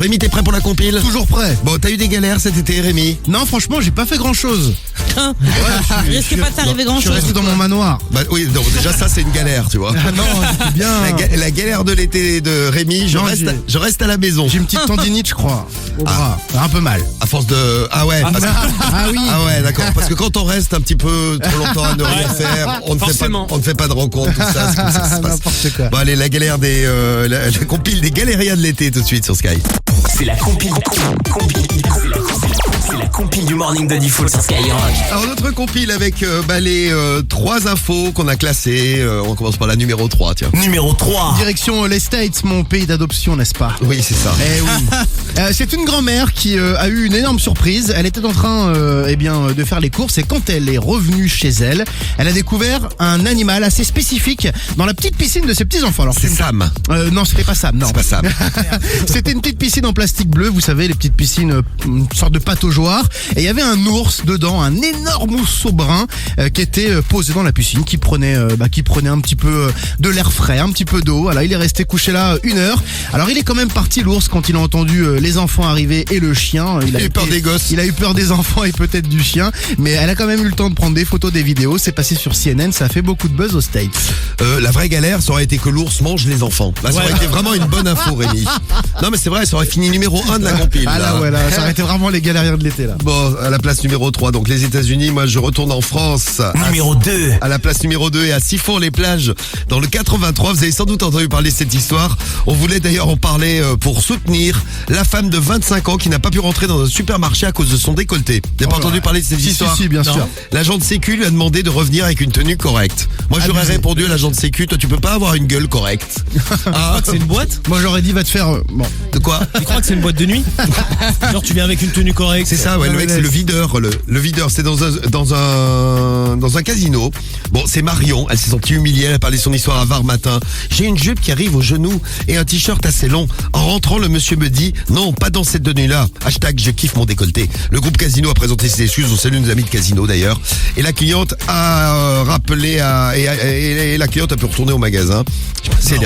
Rémi, t'es prêt pour la compile? Toujours prêt. Bon, t'as eu des galères cet été, Rémi? Non, franchement, j'ai pas fait grand chose. Risque pas de t'arriver grand Je suis chose. resté dans mon manoir. Bah oui, donc déjà ça c'est une galère, tu vois. Ah non, j'étais bien. La galère de l'été de Rémi, je Non, reste à la maison. J'ai une petite tendinite, je crois. Au bras. Un peu mal. À force de... Ah ouais, parce que- Ah oui. Ah ouais, d'accord. Parce que quand on reste un petit peu trop longtemps à ne rien faire, on ne fait pas de rencontre, tout ça. C'est comme ça que ça se passe. N'importe quoi. Bon allez, la galère des... la compile des galérias de l'été tout de suite sur Sky. C'est la compile du morning de Diffoul sur Skyrock. Alors notre compile avec les 3 infos qu'on a classées. On commence par la numéro 3, tiens. Numéro 3. Direction les States, mon pays d'adoption, n'est-ce pas? Oui, c'est ça. Eh oui. C'est une grand-mère qui a eu une énorme surprise. Elle était en train de faire les courses et quand elle est revenue chez elle, elle a découvert un animal assez spécifique dans la petite piscine de ses petits-enfants. Alors C'est Sam. non, c'était pas Sam, non. C'est pas Sam. C'était une petite piscine en plastique bleu, vous savez, les petites piscines, une sorte de pataugeoire. Et il y avait un ours dedans, un énorme ourson brun qui était posé dans la piscine, qui prenait un petit peu de l'air frais, un petit peu d'eau. Voilà, il est resté couché là 1 heure. Alors il est quand même parti l'ours quand il a entendu les enfants arriver et le chien. Il a eu peur des gosses. Il a eu peur des enfants et peut-être du chien, mais elle a quand même eu le temps de prendre des photos, des vidéos. C'est passé sur CNN, ça a fait beaucoup de buzz aux States. La vraie galère, ça aurait été que l'ours mange les enfants. Là, ça aurait été vraiment une bonne info, Rémi. Non, mais c'est vrai, ça aurait fini numéro 1 de la compile. Ah là, ouais, là, ça aurait été vraiment les galériens de l'été là. Bon, à la place numéro 3, donc les États-Unis, moi je retourne en France. Numéro 2. À la place numéro 2 et à Sifour-les-Plages, dans le 83. Vous avez sans doute entendu parler de cette histoire. On voulait d'ailleurs en parler pour soutenir la femme de 25 ans qui n'a pas pu rentrer dans un supermarché à cause de son décolleté. Vous n'avez pas entendu parler de cette histoire? Si, bien sûr. L'agent de sécu lui a demandé de revenir avec une tenue correcte. Moi j'aurais répondu à l'agent de sécu, toi tu peux pas avoir une gueule correcte. Ah, C'est une boîte? Moi j'aurais dit va te faire bon. de quoi? Tu crois que c'est une boîte de nuit? Genre tu viens avec une tenue correcte. C'est ça, ouais, le mec c'est le videur. Le videur, c'est dans un casino. Bon, c'est Marion, elle s'est sentie humiliée, elle a parlé son histoire à VAR matin. J'ai une jupe qui arrive au genou et un t-shirt assez long. En rentrant, le monsieur me dit, non, pas dans cette tenue-là. Hashtag je kiffe mon décolleté. Le groupe Casino a présenté ses excuses, on salue nos amis de Casino d'ailleurs. Et la cliente a rappelé et la cliente a pu retourner au magasin. Je sais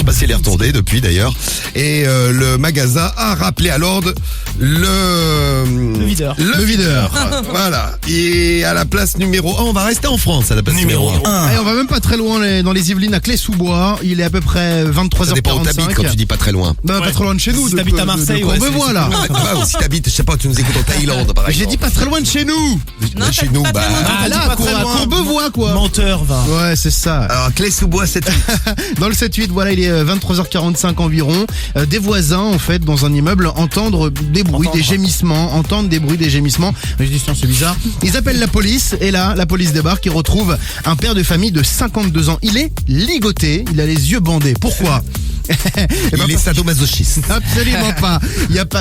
pas si elle est retournée depuis d'ailleurs. Et le magasin a rappelé à l'ordre le videur. Le videur. Voilà. Et à la place numéro 1, on va rester en France à la place numéro 1. Allez, on va même pas très loin dans les Yvelines, à Clé-sous-Bois. Il est à peu près 23h45. Ça dépend où t'habites quand tu dis pas très loin. Non, pas trop loin de chez nous. Si t'habites à Marseille, ouais, Courbevoie, là. Ou si t'habites, je sais pas, tu nous écoutes en Thaïlande par exemple. J'ai dit pas très loin de chez nous. Non, Chez t'as nous, pas très loin. Ah, là, dis pas très à loin. Courbevoie, quoi. Menteur, va. Ouais, c'est ça. Alors, Clé-sous-Bois, c'est Dans le 7-8, voilà, il est 23h45 environ. Des voisins, en fait, dans un immeuble, entendent des bruits, des gémissements. Je dis, tiens, c'est bizarre. Ils appellent la police, et là, la police débarque, ils retrouvent un père de famille de 52 ans. Il est ligoté, il a les yeux bandés. Pourquoi? il est sadomasochiste. Absolument pas.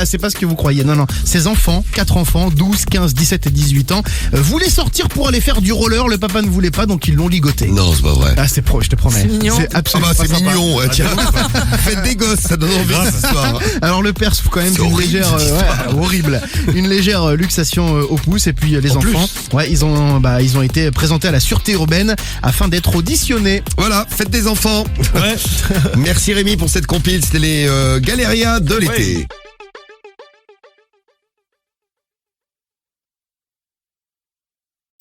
C'est pas ce que vous croyez. Non. Ses enfants, 4 enfants, 12, 15, 17 et 18 ans, voulaient sortir pour aller faire du roller. Le papa ne voulait pas, donc ils l'ont ligoté. Non, c'est pas vrai. Ah, je te promets. C'est mignon. C'est absolument pas c'est sympa. mignon, ouais, tiens. Faites des gosses, ça donne envie cette histoire. Alors le père souffre quand même C'est d'une horrible, légère, cette histoire. horrible, une légère luxation au pouce et puis les En enfants, ils ont été présentés à la sûreté urbaine afin d'être auditionnés. Voilà, faites des enfants. Ouais. Merci Rémi pour cette compile, c'était les Galérias de l'été.